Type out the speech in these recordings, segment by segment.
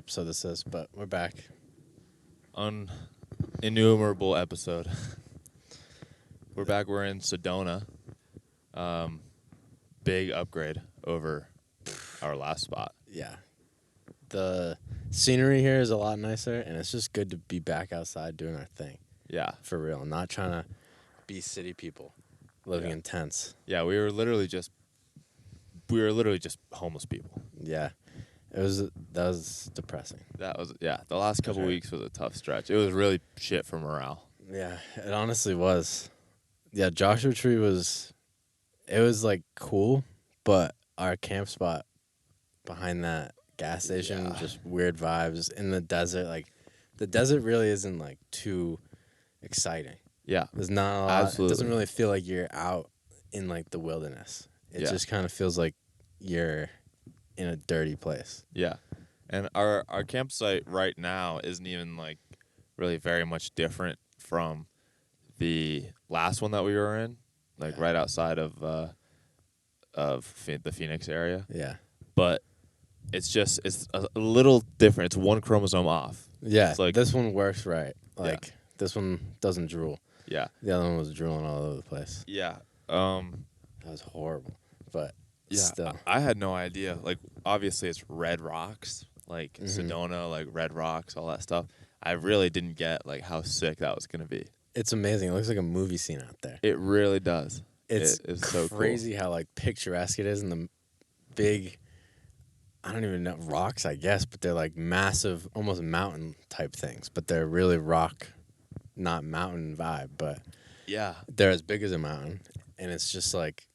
episode this is, but we're back. Innumerable episode. We're back. We're in Sedona. Big upgrade over our last spot. Yeah. The scenery here is a lot nicer, and it's just good to be back outside doing our thing. Yeah. For real. Not trying to be city people living in tents. Yeah, we were literally just homeless people. Yeah. That was depressing. The last couple weeks was a tough stretch. It was really shit for morale. Yeah, it honestly was. Yeah, Joshua Tree was like cool, but our camp spot behind that gas station, just weird vibes in the desert. Like, the desert really isn't like too exciting. Yeah, there's not a lot. Absolutely. It doesn't really feel like you're out in like the wilderness. It just kind of feels like you're in a dirty place. Yeah, and our campsite right now isn't even like really very much different from the last one that we were in, like right outside of the Phoenix area. Yeah, but it's a little different. It's one chromosome off. Yeah, it's like, this one works right. Like this one doesn't drool. Yeah, the other one was drooling all over the place. Yeah, that was horrible. But still, I had no idea. Like, obviously, it's red rocks, like Sedona, like red rocks, all that stuff. I really didn't get like how sick that was gonna be. It's amazing. It looks like a movie scene out there. It really does. It's so crazy how like picturesque it is, and the big, I don't even know, rocks, I guess, but they're like massive, almost mountain type things, but they're really rock, not mountain vibe, but they're as big as a mountain, and it's just like,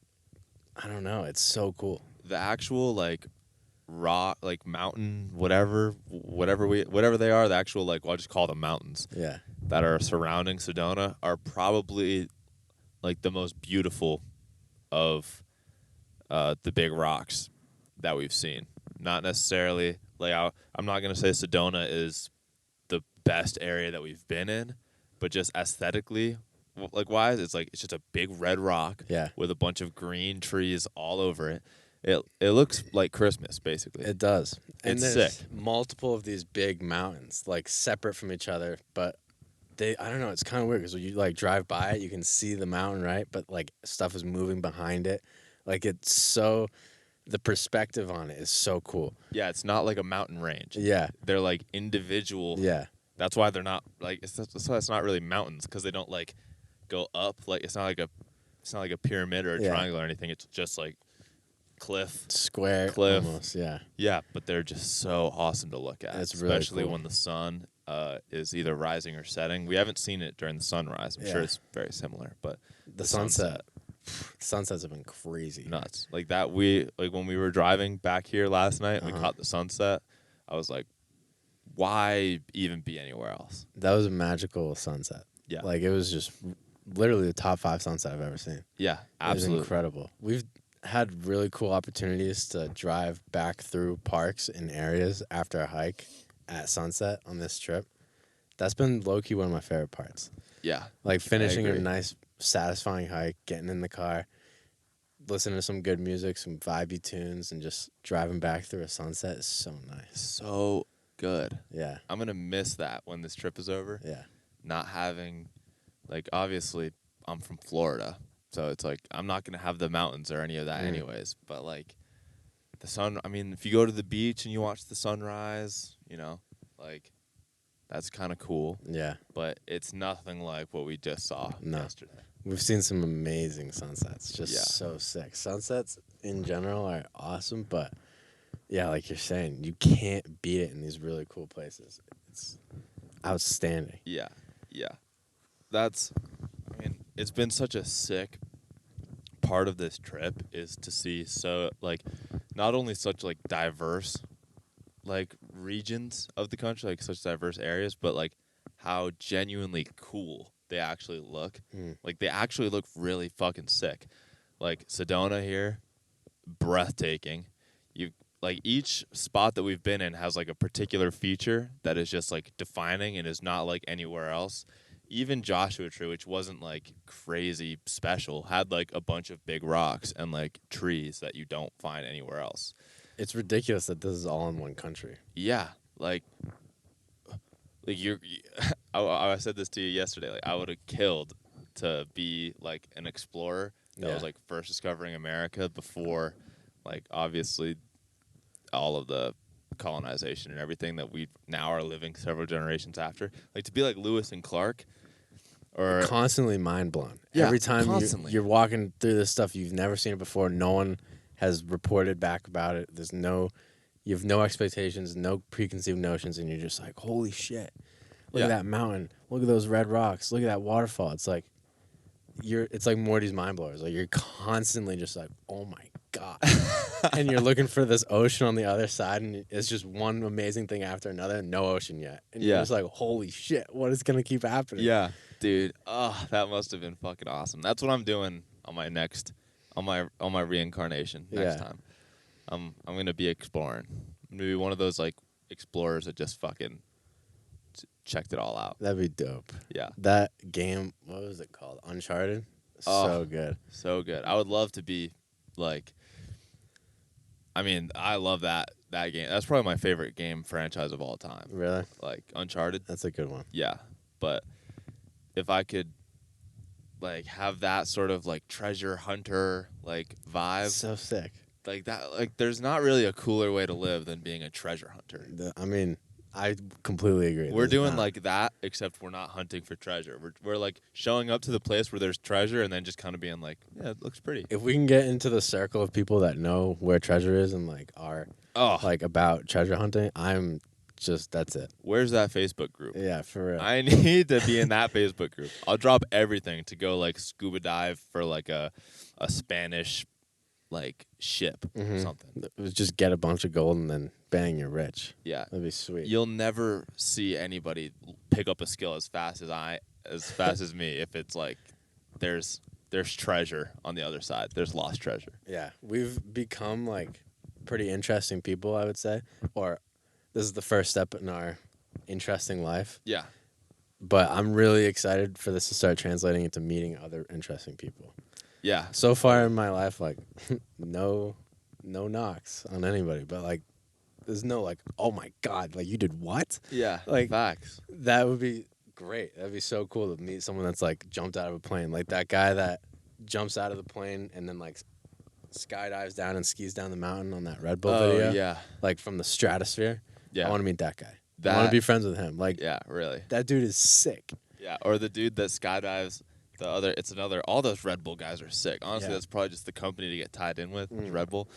I don't know, it's so cool. The actual like rock, like mountain, whatever they are, the actual, like, I'll just call them mountains. Yeah. That are surrounding Sedona are probably like the most beautiful of the big rocks that we've seen. Not necessarily like I'm not gonna say Sedona is the best area that we've been in, but just aesthetically, like wise, it's just a big red rock with a bunch of green trees all over it. It looks like Christmas, basically. It does. And it's there's sick. Multiple of these big mountains, like separate from each other, but I don't know, it's kind of weird because when you like drive by it, you can see the mountain, right? But like stuff is moving behind it. Like the perspective on it is so cool. Yeah, it's not like a mountain range. Yeah. They're like individual. Yeah. That's why they're not like, that's why it's not really mountains, because they don't like go up. Like it's not like a pyramid or a triangle or anything. It's just like square cliff almost. Yeah, but they're just so awesome to look at. It's especially really cool. when the sun is either rising or setting. We haven't seen it during the sunrise. I'm sure it's very similar, but the sunsets have been crazy. Nuts. Like that, when we were driving back here last night and we caught the sunset, I was like, why even be anywhere else? That was a magical sunset. Yeah. Like, it was just literally the top 5 sunset I've ever seen. Yeah, absolutely. It was incredible. We've had really cool opportunities to drive back through parks and areas after a hike at sunset on this trip. That's been low-key one of my favorite parts. Yeah. Like finishing a nice, satisfying hike, getting in the car, listening to some good music, some vibey tunes, and just driving back through a sunset is so nice. So good. Yeah. I'm going to miss that when this trip is over. Yeah. Not having, like, obviously, I'm from Florida, so it's like I'm not going to have the mountains or any of that anyways, but, like, the sun, I mean, if you go to the beach and you watch the sunrise, you know, like, that's kind of cool. Yeah. But it's nothing like what we just saw yesterday. We've seen some amazing sunsets. Just so sick. Sunsets in general are awesome, but yeah, like you're saying, you can't beat it in these really cool places. It's outstanding. Yeah. Yeah. It's been such a sick part of this trip is to see not only such like diverse like regions of the country, like such diverse areas, but like how genuinely cool they actually look. Like they actually look really fucking sick. Like Sedona here, breathtaking. Like each spot that we've been in has like a particular feature that is just like defining and is not like anywhere else. Even Joshua Tree, which wasn't like crazy special, had like a bunch of big rocks and like trees that you don't find anywhere else. It's ridiculous that this is all in one country. Yeah. like you're. I said this to you yesterday. Like I would have killed to be like an explorer that was like first discovering America before, like obviously, all of the colonization and everything that we now are living several generations after. Like to be like Lewis and Clark, or constantly mind blown. Yeah, Every time constantly. you're walking through this stuff, you've never seen it before. No one has reported back about it. You have no expectations, no preconceived notions, and you're just like, holy shit! Look at that mountain. Look at those red rocks. Look at that waterfall. It's like it's like Morty's mind blowers. Like you're constantly just like, oh my god, and you're looking for this ocean on the other side, and it's just one amazing thing after another, and no ocean yet, and you're just like, holy shit, what is gonna keep happening? Yeah, dude. Oh, that must have been fucking awesome. That's what I'm doing on my reincarnation next time. I'm gonna be exploring. I'm gonna be one of those like explorers that just fucking checked it all out. That'd be dope. Yeah. That game, what was it called? Uncharted? So good. So good. I would love to be like, I mean, I love that game. That's probably my favorite game franchise of all time. Really? Like Uncharted. That's a good one. Yeah. But if I could like have that sort of like treasure hunter like vibe. So sick. Like that, like there's not really a cooler way to live than being a treasure hunter. I mean, I completely agree. We're doing like that, except we're not hunting for treasure. We're like showing up to the place where there's treasure and then just kind of being like, yeah, it looks pretty. If we can get into the circle of people that know where treasure is and like are like about treasure hunting, that's it. Where's that Facebook group? Yeah, for real. I need to be in that Facebook group. I'll drop everything to go like scuba dive for like a Spanish like ship or something. Just get a bunch of gold and then bang, you're rich. Yeah, that'd be sweet. You'll never see anybody pick up a skill as fast as me if it's like there's treasure on the other side. There's lost treasure. Yeah, we've become like pretty interesting people, I would say. Or this is the first step in our interesting life. Yeah. But I'm really excited for this to start translating into meeting other interesting people. Yeah. So far in my life, like, no knocks on anybody, but like, there's no like, oh my god, like you did what? Yeah. Like facts. That would be great. That'd be so cool to meet someone that's like jumped out of a plane, like that guy that jumps out of the plane and then like skydives down and skis down the mountain on that Red Bull video. Yeah. Like from the stratosphere. Yeah. I want to meet that guy. I want to be friends with him. Like, yeah, really. That dude is sick. Yeah. Or the dude that skydives. All those Red Bull guys are sick. Honestly, that's probably just the company to get tied in with, Red Bull.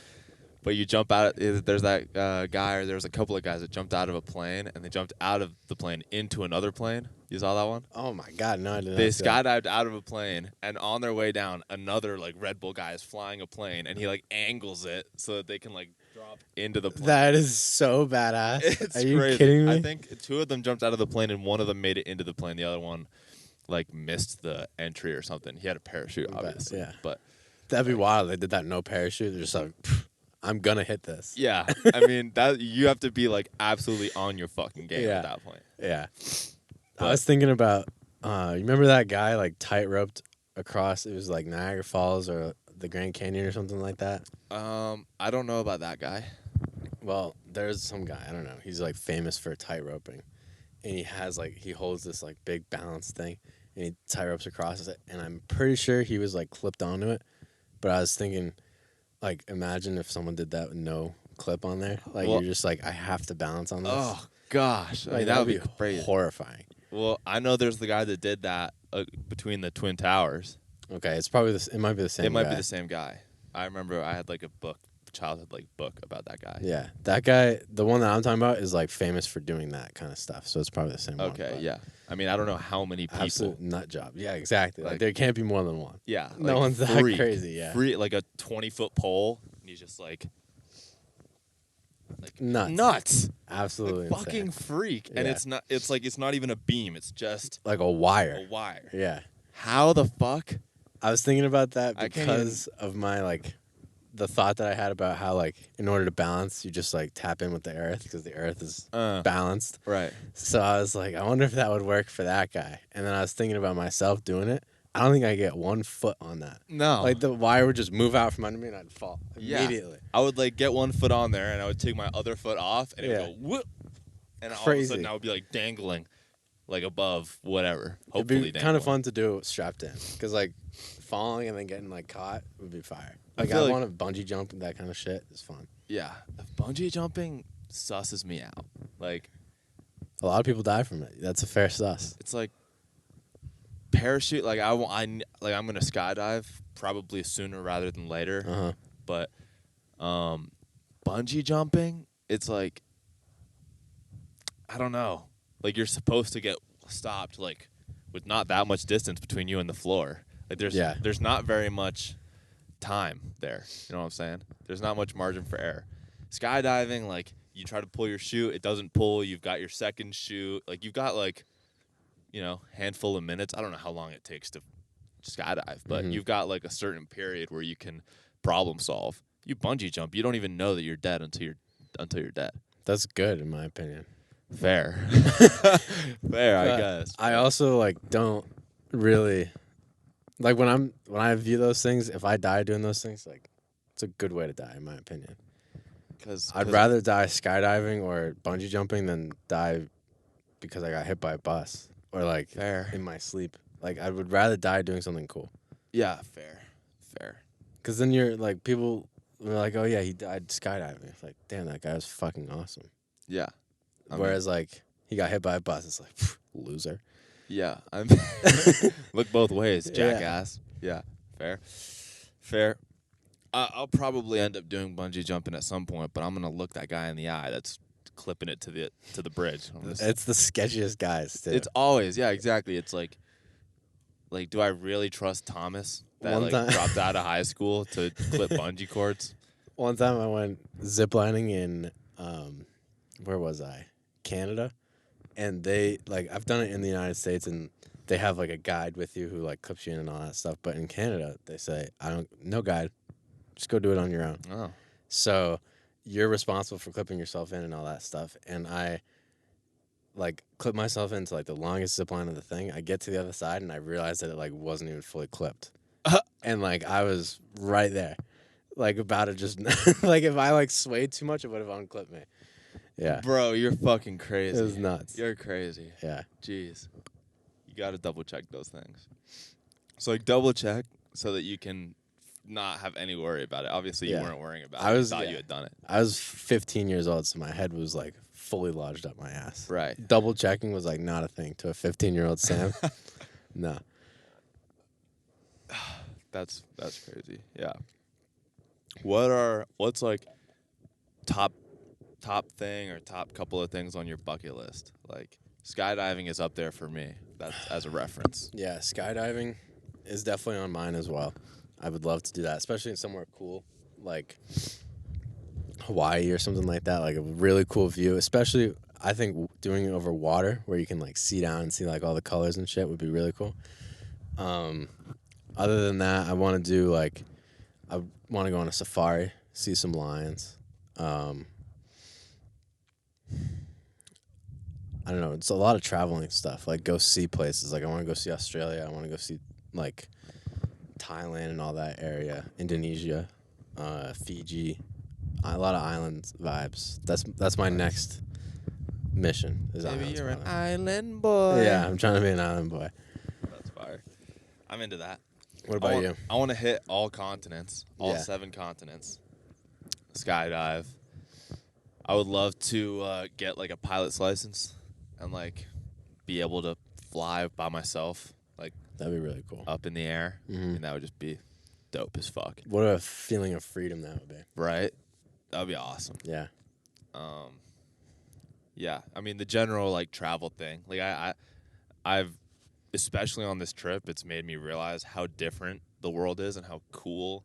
But you jump out, there's that guy, or there's a couple of guys that jumped out of a plane, and they jumped out of the plane into another plane. You saw that one? Oh my god, no, I didn't. They skydived out of a plane, and on their way down, another like Red Bull guy is flying a plane, and he like angles it so that they can like drop into the plane. That is so badass. It's Are you crazy. kidding me? I think two of them jumped out of the plane, and one of them made it into the plane. The other one like missed the entry or something. He had a parachute, obviously. Yeah. But that'd be wild. They did that no parachute. They're just like, I'm gonna hit this. Yeah. I mean, that you have to be like absolutely on your fucking game at that point. Yeah. I was thinking about you remember that guy like tight roped across, it was like Niagara Falls or the Grand Canyon or something like that? I don't know about that guy. Well, there's some guy, I don't know. He's like famous for tight roping. And he holds this like big balance thing and he tight ropes across it, and I'm pretty sure he was like clipped onto it. But I was thinking, like, imagine if someone did that with no clip on there. Like, you're just like, I have to balance on this. Oh gosh, like, I mean, that would be crazy. Horrifying. Well, I know there's the guy that did that between the Twin Towers. Okay, it's probably it might be the same guy. It might be the same guy. I remember I had like a childhood book about that guy. Yeah, that guy, the one that I'm talking about, is like famous for doing that kind of stuff. So it's probably the same one. Okay, yeah. I mean, I don't know how many people. Absolute nut job. Yeah, exactly. Like there can't be more than one. Yeah, no one's that crazy. Yeah, like a 20-foot pole, and he's just like nuts. Absolutely like fucking freak. Yeah. And it's not. It's like it's not even a beam. It's just like a wire. A wire. Yeah. How the fuck? I was thinking about that because of my the thought that I had about how in order to balance, you just tap in with the earth because the earth is balanced. Right. So I was like, I wonder if that would work for that guy. And then I was thinking about myself doing it. I don't think I get 1 foot on that. No. Like the wire would just move out from under me and I'd fall immediately. I would get 1 foot on there and I would take my other foot off and it would go whoop. and all of a Crazy. sudden I would be like dangling, like above whatever. It'd Hopefully, be dangling. kind of fun to do strapped in, because like falling and then getting like caught would be fire. Like feel I like- want to bungee jump and that kind of shit. It's fun. Yeah, bungee jumping susses me out. Like A lot of people die from it. That's a fair sus. it's like parachute. Like I'm gonna skydive probably sooner rather than later. Uh-huh. But bungee jumping, it's like I don't know. Like you're supposed to get stopped like with not that much distance between you and the floor. Like there's not very much time there. You know what I'm saying? There's not much margin for error. Skydiving, like you try to pull your chute, it doesn't pull. You've got your second chute. Like you've got like, handful of minutes. I don't know how long it takes to skydive, but you've got like a certain period where you can problem solve. You bungee jump, you don't even know that you're dead until you're dead. That's good in my opinion. Fair. Fair, I guess. I also like don't really like when I view those things, if I die doing those things, like it's a good way to die in my opinion. Cause I'd rather die skydiving or bungee jumping than die because I got hit by a bus or like fair. in my sleep. Like I would rather die doing something cool. Yeah, fair. Because then you're like, people were like, oh yeah, he died skydiving. It's like, damn, that guy was fucking awesome. Yeah. Whereas like he got hit by a bus, it's like, loser. Yeah, I'm look both ways, jackass. Yeah, fair. I'll probably end up doing bungee jumping at some point, but I'm gonna look that guy in the eye that's clipping it to the bridge. It's the sketchiest guys too. It's always exactly. It's like do I really trust Thomas that dropped out of high school to clip bungee cords? One time I went ziplining in where was I? Canada. And they I've done it in the United States, and they have like a guide with you who like clips you in and all that stuff. But in Canada, they say no guide, just go do it on your own. Oh, so you're responsible for clipping yourself in and all that stuff. And I clip myself into like the longest zip line of the thing. I get to the other side and I realized that it wasn't even fully clipped, and I was right there, about to just if I swayed too much, it would have unclipped me. Yeah. Bro, you're fucking crazy. It was nuts. You're crazy. Yeah. Jeez. You got to double check those things. So double check so that you can not have any worry about it. Obviously, you weren't worrying about it. You thought you had done it. I was 15 years old, so my head was fully lodged up my ass. Right. Double checking was not a thing to a 15-year-old Sam. No. That's crazy. Yeah. What's top thing or top couple of things on your bucket list? Skydiving is up there for me. That's as a reference. Yeah, skydiving is definitely on mine as well. I would love to do that, especially in somewhere cool like Hawaii or something like that. A really cool view, especially I think doing it over water where you can see down and see all the colors and shit would be really cool. Other than that, I want to do I want to go on a safari, see some lions. I don't know. It's a lot of traveling stuff. Go see places. I want to go see Australia. I want to go see Thailand and all that area. Indonesia, Fiji. A lot of island vibes. That's my next mission. Maybe you're an island boy. Yeah, I'm trying to be an island boy. That's fire. I'm into that. What about you? I want to hit all continents, all Yeah. 7 continents. Skydive. I would love to get a pilot's license and be able to fly by myself, That'd be really cool. up in the air. Mhm. And that would just be dope as fuck. What a feeling of freedom that would be. Right? That would be awesome. Yeah. Yeah. I mean, the general travel thing. I've especially on this trip, it's made me realize how different the world is and how cool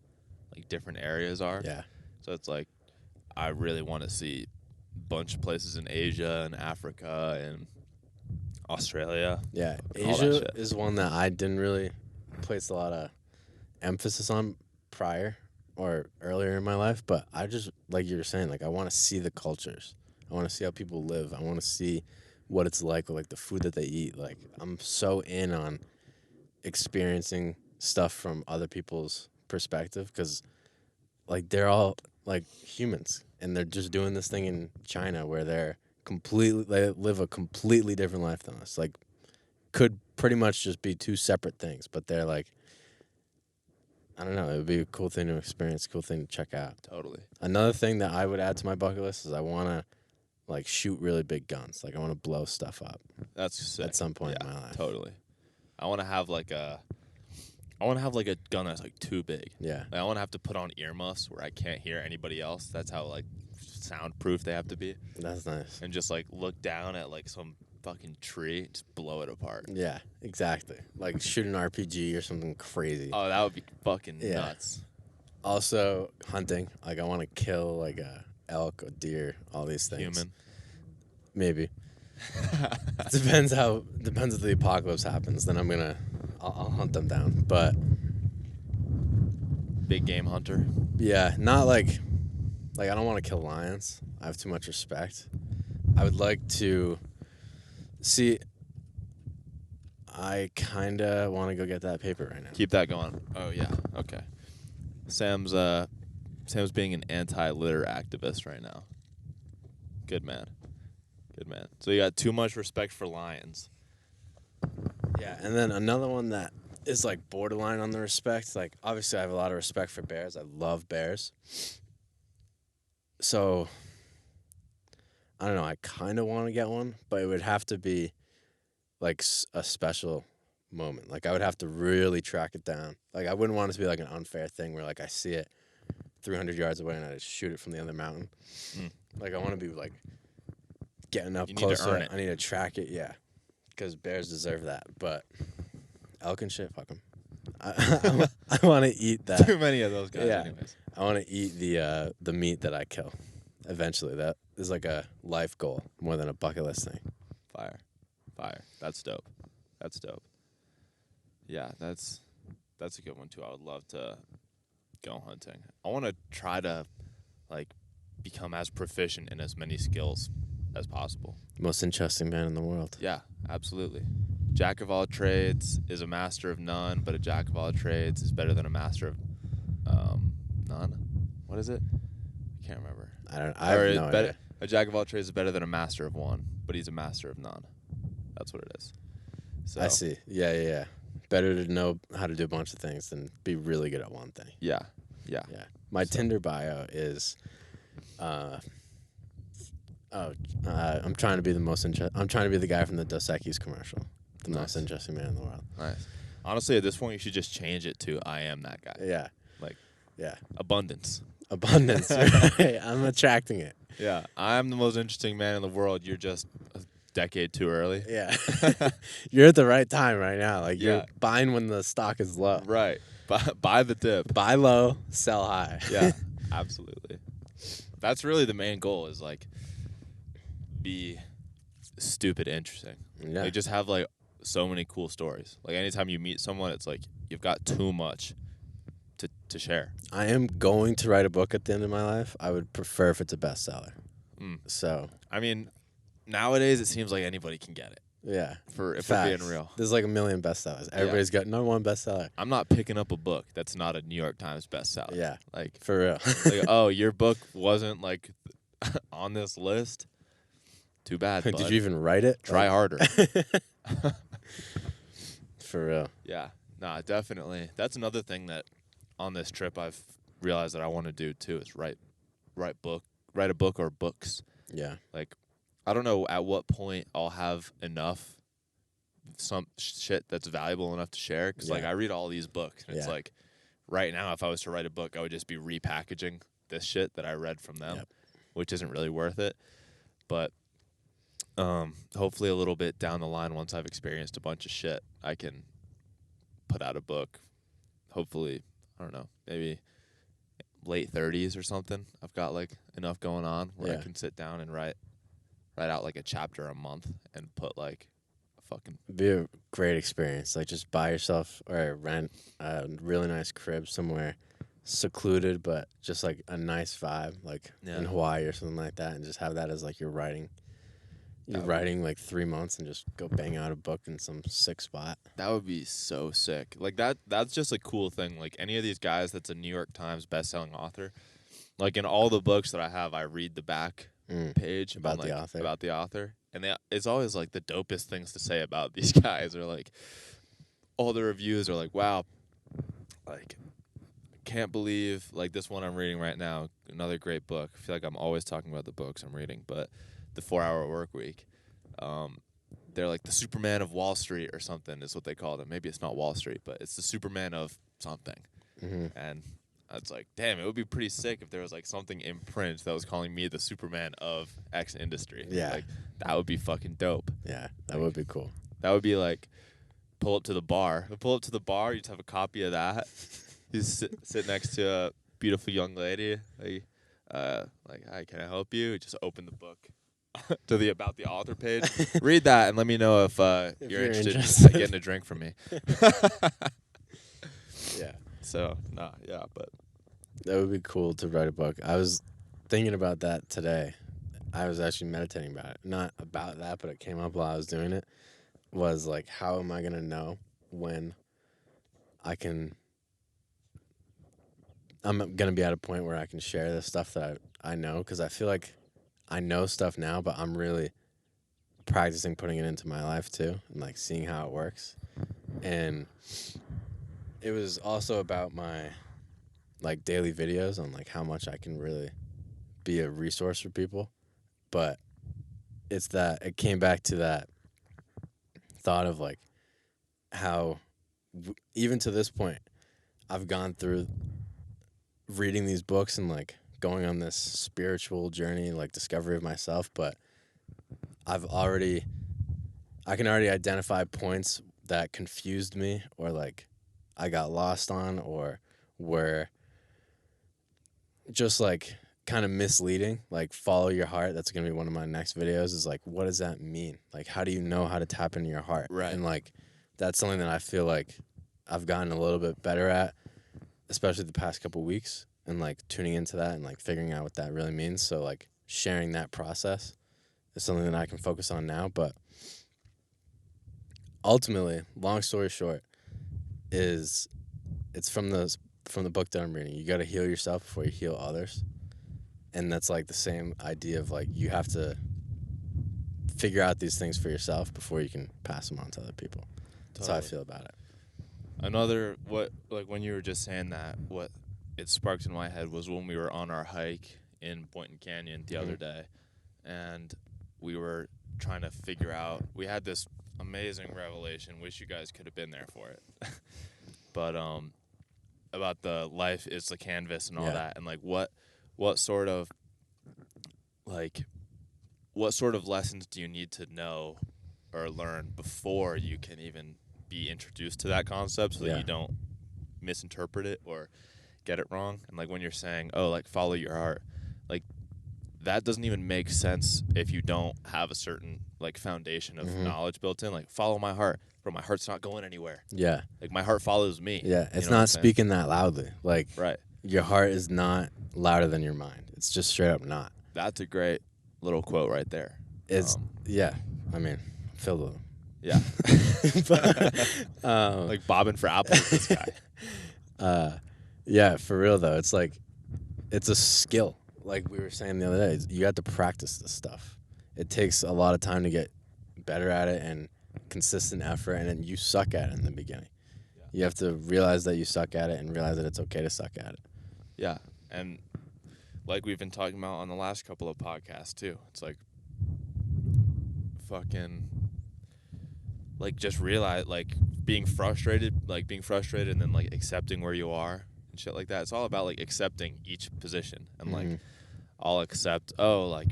different areas are. Yeah. So it's I really want to see a bunch of places in Asia and Africa and Australia. Yeah. All that Asia shit. is one that I didn't really place a lot of emphasis on prior or earlier in my life, but I just, like you were saying, I want to see the cultures. I want to see how people live. I want to see what it's like with the food that they eat. I'm so in on experiencing stuff from other people's perspective because they're all humans and they're just doing this thing in China where they're completely, they live a completely different life than us. Like, could pretty much just be two separate things, but they're like, I don't know. It would be a cool thing to experience, cool thing to check out. Totally. Another thing that I would add to my bucket list is I want to like shoot really big guns. Like I want to blow stuff up. That's sick. At some point in my life. Totally. I want to have like a gun that's like too big. Yeah. Like, I want to have to put on earmuffs where I can't hear anybody else. That's how like soundproof they have to be. That's nice. And just like look down at like some fucking tree, just blow it apart. Yeah, exactly. Like shoot an RPG or something crazy. Oh, that would be fucking nuts. Also, hunting. Like I want to kill like a elk, a deer, all these things. Human. Maybe. Depends if the apocalypse happens. Then I'll hunt them down. But big game hunter. yeah, not like I don't want to kill lions. I have too much respect. I would like to see. I kind of want to go get that paper right now. Keep that going. Oh yeah. Okay. Sam's being an anti-litter activist right now. Good man. Good man. So you got too much respect for lions. Yeah, and then another one that is like borderline on the respect. Like obviously I have a lot of respect for bears. I love bears. So I don't know, I kind of want to get one, but it would have to be like a special moment. Like I would have to really track it down. Like I wouldn't want it to be like an unfair thing where like I see it 300 yards away and I just shoot it from the other mountain. Like I want to be like getting up close to it. I need to track it, yeah, because bears deserve that. But elk and shit, fuck them. I want to eat that. Too many of those guys, anyways. I want to eat the meat that I kill. Eventually, that is like a life goal more than a bucket list thing. Fire. That's dope. Yeah, that's a good one too. I would love to go hunting. I want to try to like become as proficient in as many skills as possible. Most interesting man in the world. Yeah, absolutely. Jack of all trades is a master of none, but a jack of all trades is better than a master of none. What is it? I can't remember. I have no idea. A jack of all trades is better than a master of one, but he's a master of none. That's what it is. So I see. Yeah. Better to know how to do a bunch of things than be really good at one thing. Yeah. My Tinder bio is, I'm trying to be I'm trying to be the guy from the Dos Equis commercial, the most interesting man in the world. Nice. Honestly, at this point, you should just change it to "I am that guy." Yeah. Like, yeah. Abundance. Right. I'm attracting it. Yeah. I'm the most interesting man in the world. You're just a decade too early. Yeah. You're at the right time right now. Like you're buying when the stock is low. Right. Buy the dip. Buy low, sell high. Yeah. Absolutely. That's really the main goal is like be stupid interesting. Yeah. Like just have like so many cool stories. Like anytime you meet someone, it's like you've got too much to share. I am going to write a book at the end of my life. I would prefer if it's a bestseller. So I mean, nowadays it seems like anybody can get it. Yeah. If we're being real. There's like a million bestsellers. Everybody's got number one bestseller. I'm not picking up a book that's not a New York Times bestseller. Yeah. Like for real. Like, oh, your book wasn't like on this list? Too bad. Did you even write it? Try harder. For real. Yeah. Nah, definitely. That's another thing that on this trip I've realized that I want to do too is write a book or books. Yeah. Like I don't know at what point I'll have enough some shit that's valuable enough to share cuz like I read all these books and it's like right now if I was to write a book I would just be repackaging this shit that I read from them, which isn't really worth it. But hopefully a little bit down the line once I've experienced a bunch of shit, I can put out a book. Hopefully, I don't know, maybe late 30s or something. I've got like enough going on where I can sit down and write out like a chapter a month and put like a fucking be a great experience. Like just buy yourself or rent a really nice crib somewhere secluded but just like a nice vibe like in Hawaii or something like that and just have that as like your writing. You're writing like 3 months and just go bang out a book in some sick spot. That would be so sick. Like that's just a cool thing. Like any of these guys that's a New York Times bestselling author, like in all the books that I have, I read the back page About on, the like, author. about the author, and it's always like the dopest things to say about these guys, or like all the reviews are like, wow, like, can't believe, like, this one I'm reading right now, another great book. I feel like I'm always talking about the books I'm reading, but the 4-Hour Work Week. They're like the Superman of Wall Street or something is what they called him. Maybe it's not Wall Street, but it's the Superman of something. And it's like, damn, it would be pretty sick if there was like something in print that was calling me the Superman of X industry. Yeah. Like, that would be fucking dope. Yeah, that would be cool. That would be like, pull up to the bar. You just have a copy of that. You sit next to a beautiful young lady. Like, hi, can I help you? Just open the book to the about the author page. Read that and let me know if you're interested in getting a drink from me. Yeah. So, but That would be cool to write a book. I was thinking about that today. I was actually meditating about it. Not about that, but it came up while I was doing it. Was like, how am I going to know when I'm going to be at a point where I can share the stuff that I know? Because I feel like I know stuff now, but I'm really practicing putting it into my life too and like seeing how it works. And it was also about my like daily videos on like how much I can really be a resource for people. But it's that it came back to that thought of like how even to this point I've gone through reading these books and like going on this spiritual journey, like discovery of myself, but I can already identify points that confused me or like I got lost on or were just like kind of misleading. Like, follow your heart. That's going to be one of my next videos is like, what does that mean? Like, how do you know how to tap into your heart? Right. And like, that's something that I feel like I've gotten a little bit better at, especially the past couple weeks, and like tuning into that and like figuring out what that really means. So like sharing that process is something that I can focus on now. But ultimately, long story short, it's from the book that I'm reading. You got to heal yourself before you heal others. And that's like the same idea of like you have to figure out these things for yourself before you can pass them on to other people. That's how I feel about it. When you were just saying that, what it sparked in my head was when we were on our hike in Boynton Canyon the other day, and we were trying to figure out, we had this amazing revelation, wish you guys could have been there for it, but about the life is the canvas and all that, and like what sort of lessons do you need to know or learn before you can even be introduced to that concept so that you don't misinterpret it or get it wrong? And like when you're saying, oh, like follow your heart, like that doesn't even make sense if you don't have a certain like foundation of knowledge built in. Like, follow my heart, bro. My heart's not going anywhere. Yeah. Like, my heart follows me. Yeah. It's not speaking that loudly. Like, right. Your heart is not louder than your mind. It's just straight up not. That's a great little quote right there. It's I mean, filled with them. Yeah. But, like bobbing for apples, this guy. Yeah, for real though. It's like, it's a skill. Like we were saying the other day, you have to practice this stuff. It takes a lot of time to get better at it and consistent effort, and then you suck at it in the beginning. Yeah. You have to realize that you suck at it and realize that it's okay to suck at it. Yeah, and like we've been talking about on the last couple of podcasts too, it's like fucking like just realize like being frustrated and then like accepting where you are and shit like that. It's all about like accepting each position and like I'll accept, oh, like,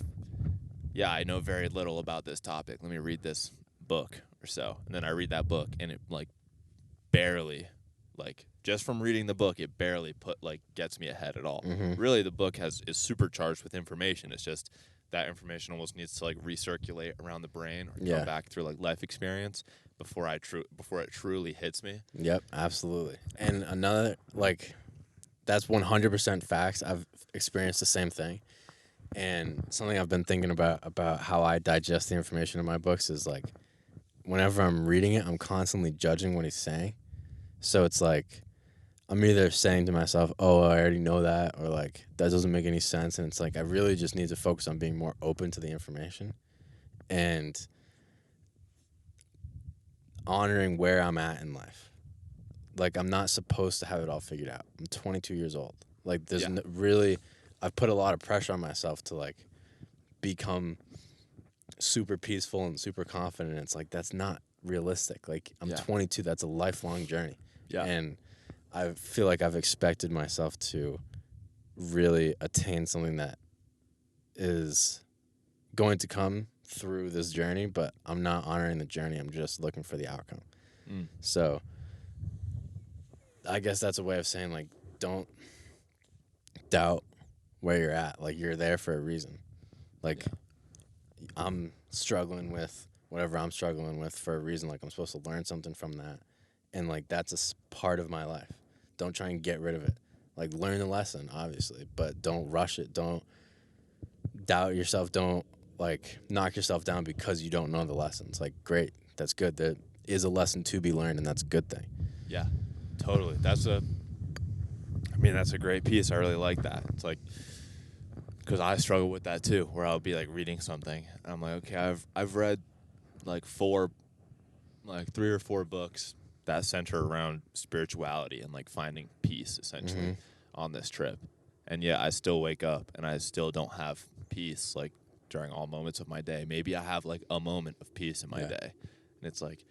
yeah, I know very little about this topic. Let me read this book or so. And then I read that book and it like barely, like just from reading the book, it barely gets me ahead at all. Really, the book is supercharged with information. It's just that information almost needs to like recirculate around the brain or come back through like life experience before it truly hits me. Yep, absolutely. And another, like, that's 100% facts. I've experienced the same thing. And something I've been thinking about how I digest the information in my books is like, whenever I'm reading it, I'm constantly judging what he's saying. So it's like, I'm either saying to myself, oh, I already know that, or like, that doesn't make any sense. And it's like, I really just need to focus on being more open to the information and honoring where I'm at in life. Like, I'm not supposed to have it all figured out. I'm 22 years old. Like, there's really, I've put a lot of pressure on myself to like become super peaceful and super confident. It's like, that's not realistic. Like, I'm 22. That's a lifelong journey. Yeah. And I feel like I've expected myself to really attain something that is going to come through this journey, but I'm not honoring the journey. I'm just looking for the outcome. So I guess that's a way of saying, like, don't doubt where you're at. Like, you're there for a reason. Like, I'm struggling with whatever I'm struggling with for a reason. Like, I'm supposed to learn something from that. And, like, that's a part of my life. Don't try and get rid of it. Like, learn the lesson, obviously, but don't rush it. Don't doubt yourself. Don't, like, knock yourself down because you don't know the lessons. Like, great. That's good. There is a lesson to be learned, and that's a good thing. Yeah, totally. That's a great piece. I really like that. It's like, because I struggle with that too, where I'll be like reading something, and I'm like, okay, I've read like 3 or 4 books that center around spirituality and like finding peace essentially on this trip, and yet I still wake up and I still don't have peace like during all moments of my day. Maybe I have like a moment of peace in my day, and it's like,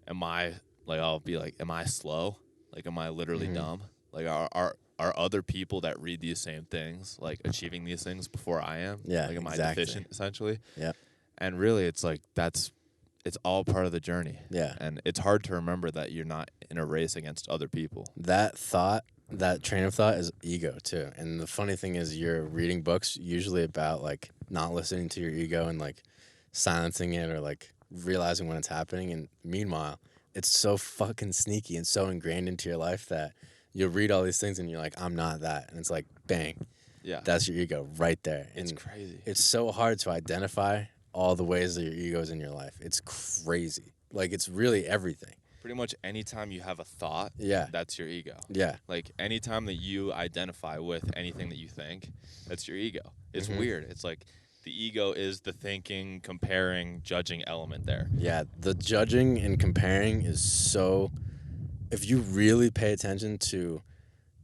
I'll be like, am I slow? Like, am I literally dumb? Like, are other people that read these same things like achieving these things before I am? Yeah, like, am exactly. I deficient essentially? Yeah. And really, it's like it's all part of the journey. Yeah. And it's hard to remember that you're not in a race against other people. That train of thought is ego too. And the funny thing is, you're reading books usually about like not listening to your ego and like silencing it or like realizing when it's happening. And meanwhile, it's so fucking sneaky and so ingrained into your life that you'll read all these things and you're like, I'm not that. And it's like, bang. Yeah. That's your ego right there. It's and crazy. It's so hard to identify all the ways that your ego is in your life. It's crazy. Like, it's really everything. Pretty much anytime you have a thought, that's your ego. Yeah. Like, anytime that you identify with anything that you think, that's your ego. It's weird. It's like the ego is the thinking, comparing, judging element there. Yeah, the judging and comparing is so... If you really pay attention to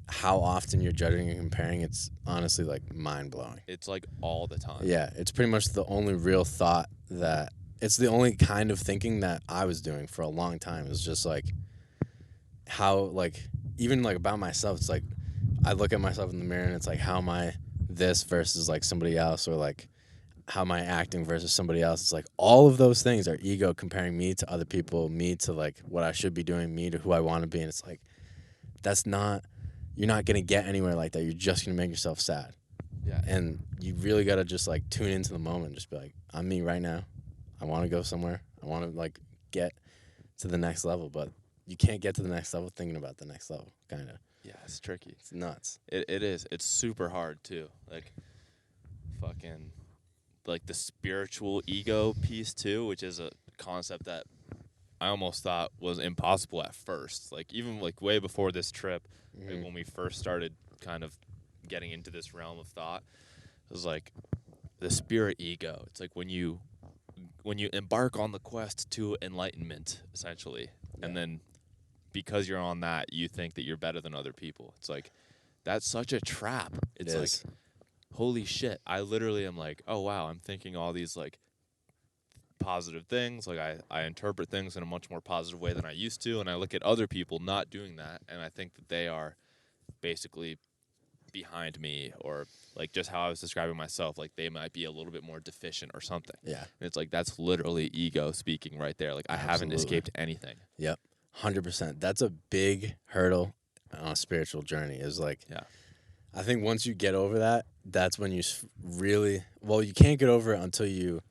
how often you're judging and comparing, it's honestly, like, mind-blowing. It's, like, all the time. Yeah, it's pretty much the only real thought that... It's the only kind of thinking that I was doing for a long time. It was just, like, how, like, even, like, about myself, it's, like, I look at myself in the mirror and it's, like, how am I this versus, like, somebody else, or, like, how am I acting versus somebody else. It's, like, all of those things are ego comparing me to other people, me to, like, what I should be doing, me to who I want to be. And it's, like, that's not... You're not going to get anywhere like that. You're just going to make yourself sad. Yeah. And you really got to just, like, tune into the moment and just be like, I'm me right now. I want to go somewhere. I want to, like, get to the next level. But you can't get to the next level thinking about the next level, kind of. Yeah, it's tricky. It's nuts. It is. It's super hard, too. Like, fucking, like, the spiritual ego piece, too, which is a concept that I almost thought was impossible at first. Like, even, like, way before this trip, like, when we first started kind of getting into this realm of thought, it was like the spirit ego. It's like when you embark on the quest to enlightenment, essentially, and then because you're on that, you think that you're better than other people. It's like, that's such a trap. It's like, holy shit. I literally am like, oh, wow, I'm thinking all these, like, positive things. Like, I interpret things in a much more positive way than I used to, and I look at other people not doing that, and I think that they are basically behind me, or like just how I was describing myself, like they might be a little bit more deficient or something. Yeah. And it's like, that's literally ego speaking right there. Like, I haven't escaped anything. Yep. 100%. That's a big hurdle on a spiritual journey, is like, I think once you get over that, that's when you really, well, you can't get over it until you,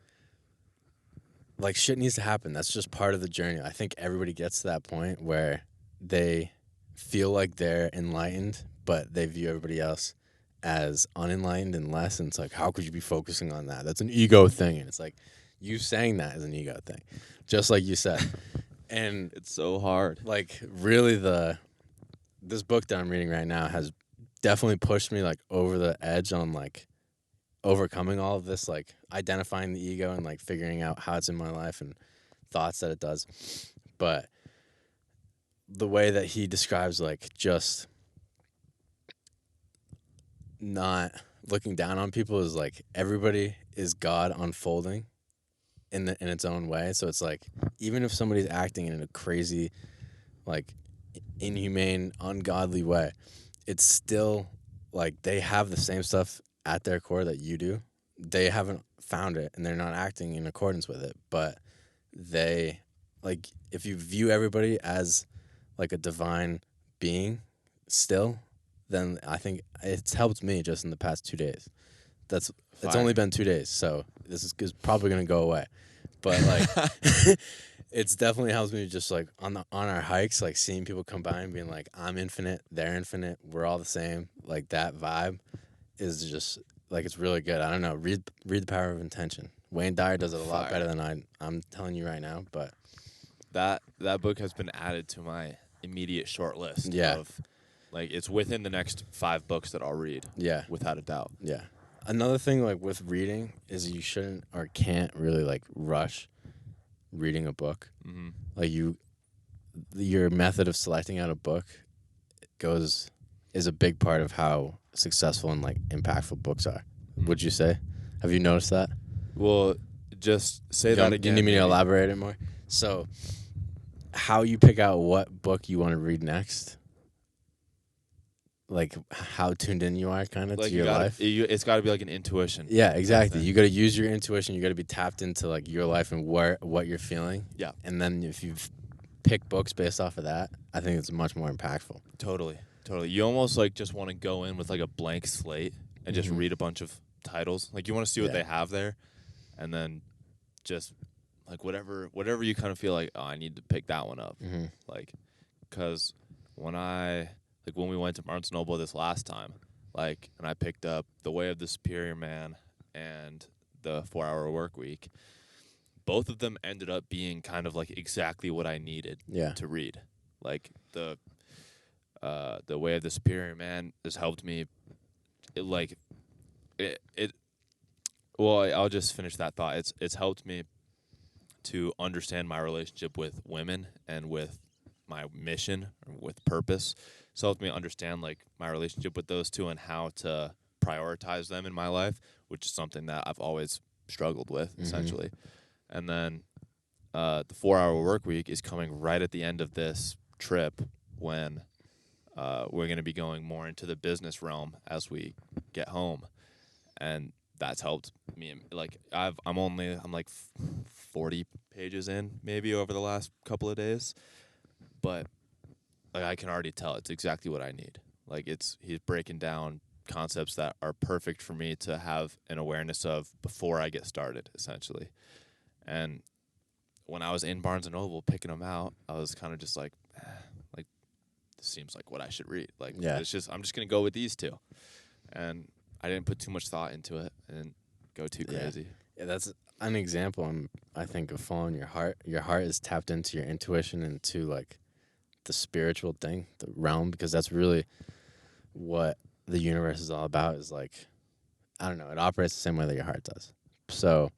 like, shit needs to happen. That's just part of the journey. I think everybody gets to that point where they feel like they're enlightened, but they view everybody else as unenlightened and less. And it's like, how could you be focusing on that? That's an ego thing. And it's like, you saying that is an ego thing, just like you said. And it's so hard. Like, really the this book that I'm reading right now has definitely pushed me like over the edge on like overcoming all of this, like identifying the ego and like figuring out how it's in my life and thoughts that it does. But the way that he describes like just not looking down on people is like everybody is God unfolding in its own way. So it's like even if somebody's acting in a crazy, like inhumane, ungodly way, it's still like they have the same stuff at their core that you do. They haven't found it and they're not acting in accordance with it, but they like if you view everybody as like a divine being still, then I think it's helped me just in the past 2 days. It's only been 2 days, so this is probably gonna go away. But like it's definitely helped me just like on our hikes, like seeing people come by and being like, I'm infinite, they're infinite, we're all the same. Like that vibe is just like it's really good. I don't know. Read The Power of Intention. Wayne Dyer does it a lot better than I'm telling you right now. But that book has been added to my immediate short list. Yeah. Of like it's within the next 5 books that I'll read. Yeah. Without a doubt. Yeah. Another thing like with reading is you shouldn't or can't really like rush reading a book. Mm-hmm. Like your method of selecting out a book is a big part of how successful and like impactful books are. Mm-hmm. Would you say? Have you noticed that? Well, just say that again. Do you need me to elaborate it more? So, how you pick out what book you want to read next, like how tuned in you are kind of like to your life. It's got to be like an intuition. Yeah, exactly. You got to use your intuition. You got to be tapped into like your life and what you're feeling. Yeah. And then if you pick books based off of that, I think it's much more impactful. Totally. You almost like just want to go in with like a blank slate and just read a bunch of titles. Like you want to see what they have there, and then just like whatever you kind of feel like, oh, I need to pick that one up. Mm-hmm. Like, because when we went to Barnes & Noble this last time, like, and I picked up The Way of the Superior Man and The 4-Hour Work Week, both of them ended up being kind of like exactly what I needed to read. Like the Way of the Superior Man has helped me. Well, I'll just finish that thought. It's helped me to understand my relationship with women and with my mission, with purpose. It's helped me understand like my relationship with those two and how to prioritize them in my life, which is something that I've always struggled with, essentially. And then the 4-Hour Work Week is coming right at the end of this trip when we're going to be going more into the business realm as we get home. And that's helped me. Like I'm like 40 pages in maybe over the last couple of days, but like I can already tell it's exactly what I need. Like he's breaking down concepts that are perfect for me to have an awareness of before I get started, essentially. And when I was in Barnes & Noble picking them out, I was kind of just like, this seems like what I should read. Like, I'm just going to go with these two. And I didn't put too much thought into it and go too crazy. Yeah, that's an example, I think, of following your heart. Your heart is tapped into your intuition and to, like, the spiritual thing, the realm, because that's really what the universe is all about is, like, I don't know, it operates the same way that your heart does. So,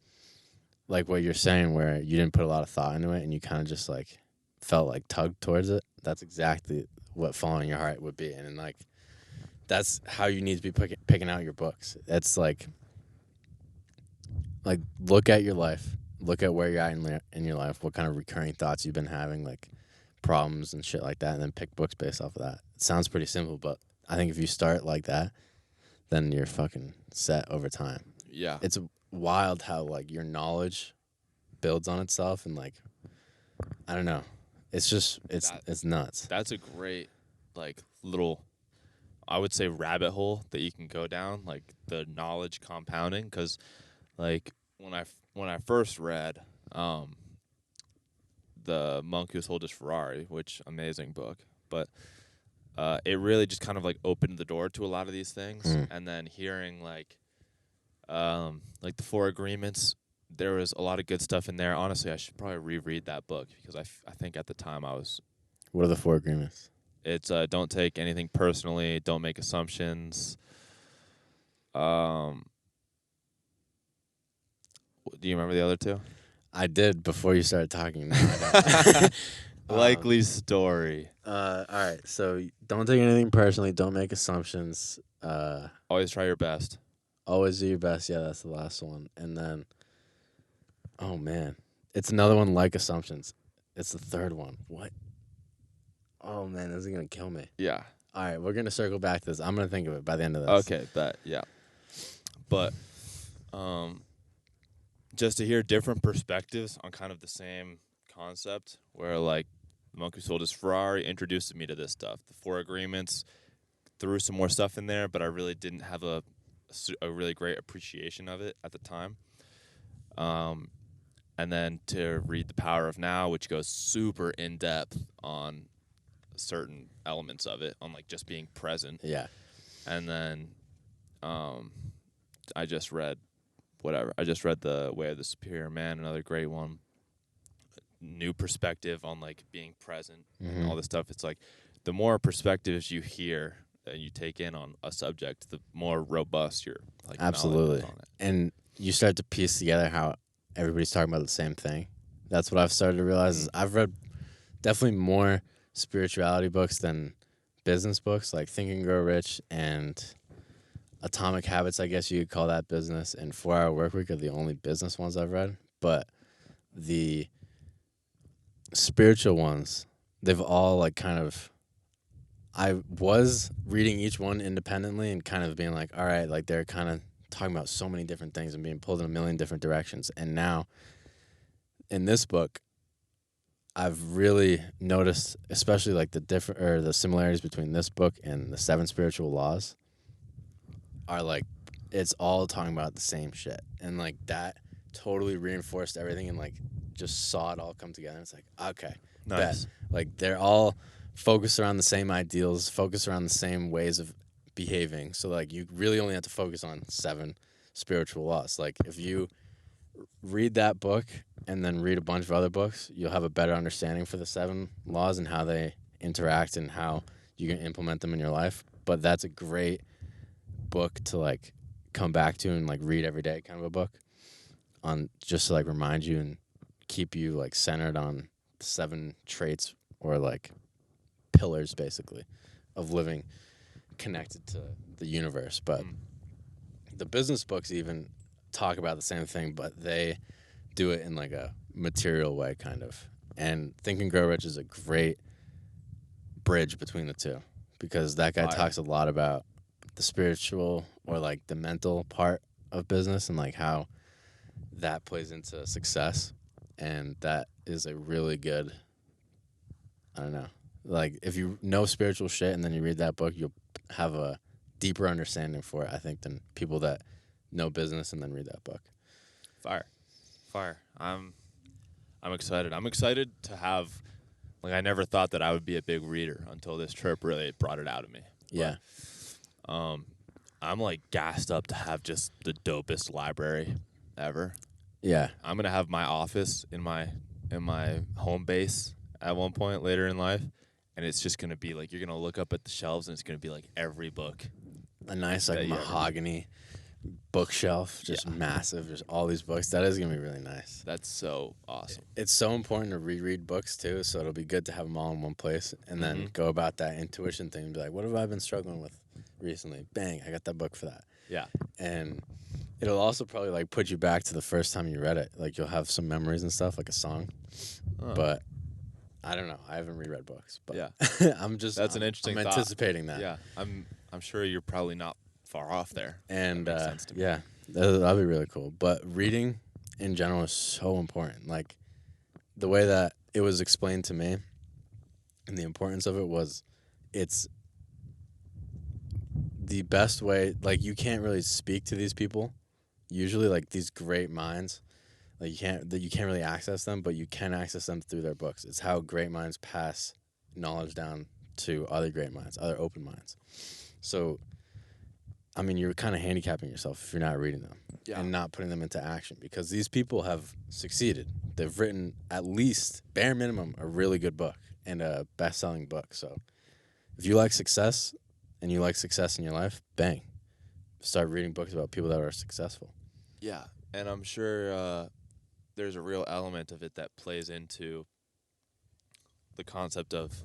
like what you're saying where you didn't put a lot of thought into it and you kind of just, like, felt, like, tugged towards it, that's exactly what following your heart would be. And, like, that's how you need to be picking out your books. It's like look at your life, look at where you're at in your life, what kind of recurring thoughts you've been having, like problems and shit like that, and then pick books based off of that. It sounds pretty simple, but I think if you start like that, then you're fucking set over time. Yeah. It's wild how like your knowledge builds on itself and like I don't know. It's just it's nuts. That's a great like little I would say rabbit hole that you can go down, like the knowledge compounding, because like when I first read The Monk Who Sold His Ferrari, which amazing book, but it really just kind of like opened the door to a lot of these things. And then hearing like the 4 Agreements, there was a lot of good stuff in there. Honestly, I should probably reread that book because I think at the time I was. What are the 4 Agreements? It's don't take anything personally. Don't make assumptions. Do you remember the other two? I did before you started talking. No, I don't. Likely story. All right. So don't take anything personally. Don't make assumptions. Always try your best. Always do your best. Yeah, that's the last one. And then, oh man, it's another one like assumptions. It's the third one. What? Oh man, this is gonna kill me. Yeah. All right, we're gonna circle back to this. I'm gonna think of it by the end of this. Okay, bet. Yeah. But just to hear different perspectives on kind of the same concept, where like the monk who sold his Ferrari introduced me to this stuff. The Four Agreements threw some more stuff in there, but I really didn't have a really great appreciation of it at the time. And then to read The Power of Now, which goes super in depth on certain elements of it, on like just being present. Yeah. And then I just read The Way of the Superior Man, another great one. New perspective on like being present and all this stuff. It's like the more perspectives you hear and you take in on a subject, the more robust your like Absolutely. knowledge is on it. And you start to piece together how everybody's talking about the same thing. That's what I've started to realize. Is I've read definitely more spirituality books than business books, like Think and Grow Rich and Atomic Habits, I guess you could call that business, and 4 Hour Workweek are the only business ones I've read. But the spiritual ones, they've all like kind of, I was reading each one independently and kind of being like, all right, like they're kind of talking about so many different things and being pulled in a million different directions. And now in this book, I've really noticed, especially like the similarities between this book and the 7 Spiritual Laws are like, it's all talking about the same shit. And like that totally reinforced everything and like just saw it all come together. It's like, okay, Nice. bet. Like they're all focused around the same ideals, focused around the same ways of behaving. So like you really only have to focus on 7 spiritual laws. Like if you read that book and then read a bunch of other books, you'll have a better understanding for the 7 laws and how they interact and how you can implement them in your life. But that's a great book to like come back to and like read every day, kind of a book on just to like remind you and keep you like centered on 7 traits or like pillars basically of living connected to the universe. But the business books even talk about the same thing, but they do it in like a material way kind of. And Think and Grow Rich is a great bridge between the two because that guy talks a lot about the spiritual or like the mental part of business and like how that plays into success. And that is a really good, I don't know, like if you know spiritual shit and then you read that book, you'll have a deeper understanding for it, I think, than people that know business and then read that book. Fire. I'm excited. I'm excited to have, like, I never thought that I would be a big reader until this trip really brought it out of me. Yeah. But, I'm like gassed up to have just the dopest library ever. Yeah. I'm gonna have my office in my home base at one point later in life, and it's just gonna be like you're gonna look up at the shelves and it's gonna be like every book. A nice like mahogany bookshelf, just massive, just all these books. That is gonna be really nice. That's so awesome. It's so important to reread books too, so it'll be good to have them all in one place and then go about that intuition thing and be like, what have I been struggling with recently? Bang, I got that book for that. Yeah. And it'll also probably like put you back to the first time you read it. Like you'll have some memories and stuff, like a song. But I don't know. I haven't reread books, but yeah, I'm just that's an interesting. I'm anticipating that. Yeah, I'm sure you're probably not far off there. And that makes sense to me. yeah, that'll be really cool. But reading in general is so important. Like the way that it was explained to me, and the importance of it was, it's the best way. Like you can't really speak to these people. Usually, like these great minds, like you can't really access them, but you can access them through their books. It's how great minds pass knowledge down to other great minds, other open minds. So, I mean, you're kind of handicapping yourself if you're not reading them and not putting them into action because these people have succeeded. They've written at least, bare minimum, a really good book and a best-selling book. So, if you like success and you like success in your life, bang, start reading books about people that are successful. Yeah, and I'm sure there's a real element of it that plays into the concept of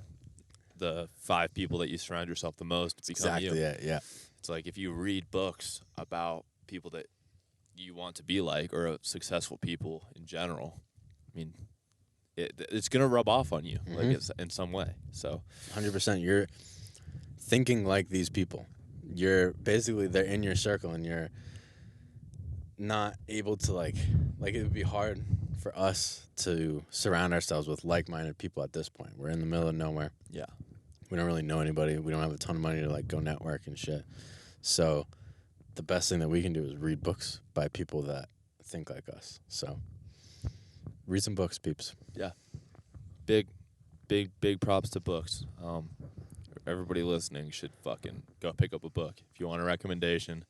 the 5 people that you surround yourself the most become Exactly. you. Yeah. It's like if you read books about people that you want to be like or successful people in general, I mean, it's going to rub off on you like it's in some way. So 100%. You're thinking like these people. You're basically, they're in your circle, and you're not able to like it would be hard for us to surround ourselves with like-minded people at this point. We're in the middle of nowhere. yeah, We don't really know anybody. We don't have a ton of money to like go network and shit. So the best thing that we can do is read books by people that think like us. So read some books, peeps. yeah, big props to books. Everybody listening should fucking go pick up a book. If you want a recommendation,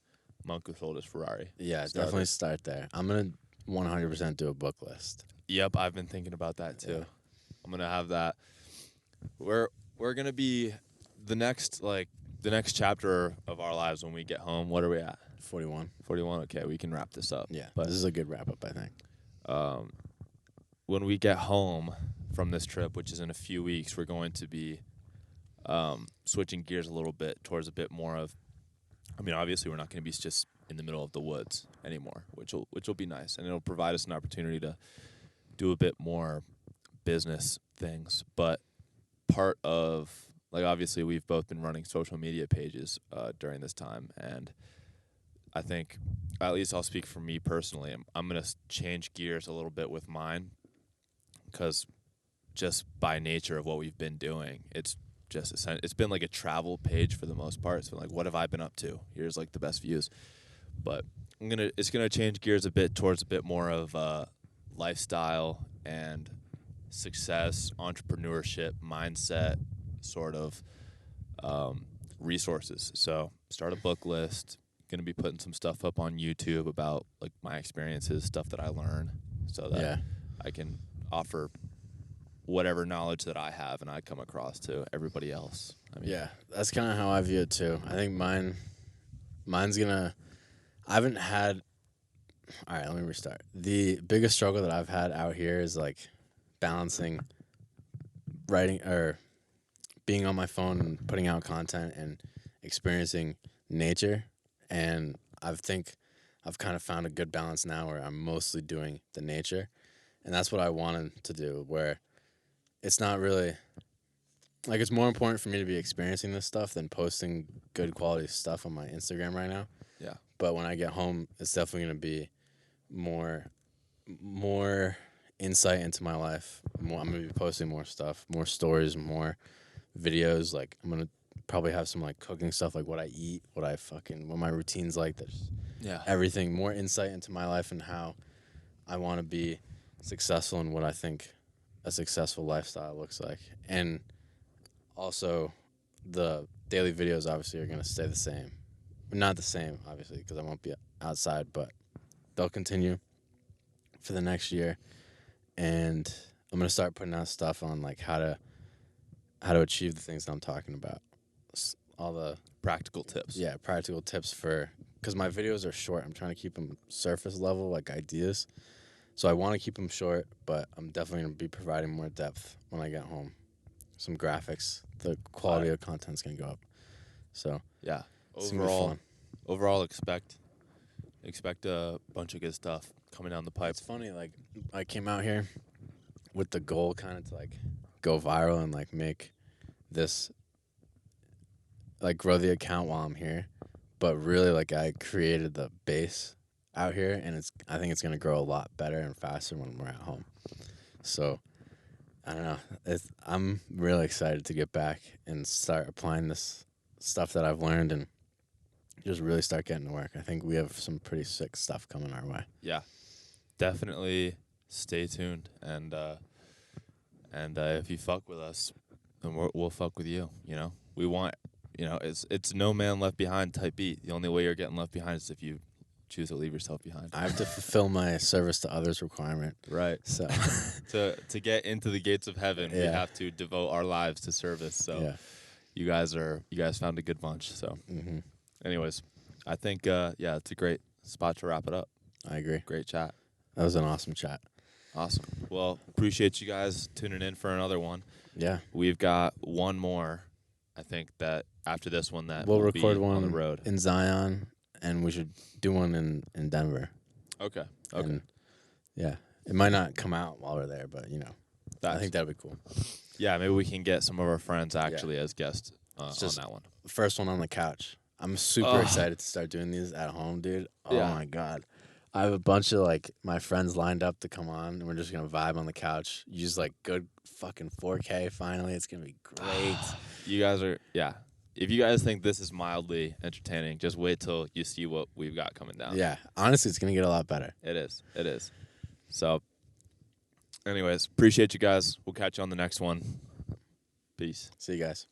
Monk Who Sold His Ferrari. Yeah, Start definitely there. start there. I'm going to 100% do a book list. Yep, I've been thinking about that too. Yeah. I'm gonna have that. We're gonna be the next chapter of our lives when we get home. What are we at? 41. 41. Okay, we can wrap this up. Yeah, but this is a good wrap-up, I think. when we get home from this trip, which is in a few weeks, we're going to be switching gears a little bit towards a bit more of. I mean, obviously, we're not going to be just in the middle of the woods anymore, which will be nice, and it'll provide us an opportunity to do a bit more business things. But part of, like, obviously, we've both been running social media pages during this time, and I think, at least I'll speak for me personally, I'm going to change gears a little bit with mine, because just by nature of what we've been doing, it's been like a travel page for the most part. It's been like, what have I been up to? Here's like the best views. But it's gonna change gears a bit towards a bit more of lifestyle and success, entrepreneurship, mindset, sort of resources. So start a book list. Gonna be putting some stuff up on YouTube about like my experiences, stuff that I learn, so that I can offer whatever knowledge that I have and I come across to everybody else. I mean, Yeah, that's kind of how I view it too. I think mine's gonna. I haven't had. All right, let me restart. The biggest struggle that I've had out here is like balancing writing or being on my phone and putting out content and experiencing nature. And I think I've kind of found a good balance now where I'm mostly doing the nature, and that's what I wanted to do. Where it's not really like, it's more important for me to be experiencing this stuff than posting good quality stuff on my Instagram right now. yeah, But when I get home, it's definitely going to be more insight into my life. I'm going to be posting more stuff, more stories, more videos. Like, I'm going to probably have some like cooking stuff, like what I eat, what my routine's like. There's everything, more insight into my life and how I want to be successful and what I think a successful lifestyle looks like. And also the daily videos obviously are going to stay the same. Not the same, obviously, because I won't be outside, but they'll continue for the next year. And I'm going to start putting out stuff on like how to achieve the things that I'm talking about. All the practical tips. Yeah, practical tips because my videos are short. I'm trying to keep them surface level, like ideas. So I want to keep them short, but I'm definitely going to be providing more depth when I get home. Some graphics. The quality of content's going to go up. So yeah, it's gonna be fun. overall expect a bunch of good stuff coming down the pipe. It's funny, like, I came out here with the goal kind of to like go viral and like make this, like, grow the account while I'm here, but really, like, I created the base out here, and I think it's gonna grow a lot better and faster when we're at home. So I don't know. I'm really excited to get back and start applying this stuff that I've learned and just really start getting to work. I think we have some pretty sick stuff coming our way. Yeah, definitely stay tuned, and if you fuck with us, then we'll fuck with you. You know, we want, it's no man left behind type beat. The only way you're getting left behind is if you choose to leave yourself behind. I have to fulfill my service to others requirement. Right. So to get into the gates of heaven, we have to devote our lives to service. So you guys found a good bunch. So, anyways, I think it's a great spot to wrap it up. I agree. Great chat. That was an awesome chat. Awesome. Well, appreciate you guys tuning in for another one. Yeah. We've got one more. I think that after this one, that we'll will record be one on the road in Zion, and we should do one in Denver. Okay. And yeah, it might not come out while we're there, but I think that'd be cool. Yeah, maybe we can get some of our friends actually as guests on that one. First one on the couch. I'm super excited to start doing these at home, dude. Oh my God. I have a bunch of my friends lined up to come on, and we're just gonna vibe on the couch. Use good fucking 4K. Finally, it's gonna be great. You guys are If you guys think this is mildly entertaining, just wait till you see what we've got coming down. Yeah, honestly, it's gonna get a lot better. It is. So, anyways, appreciate you guys. We'll catch you on the next one. Peace. See you guys.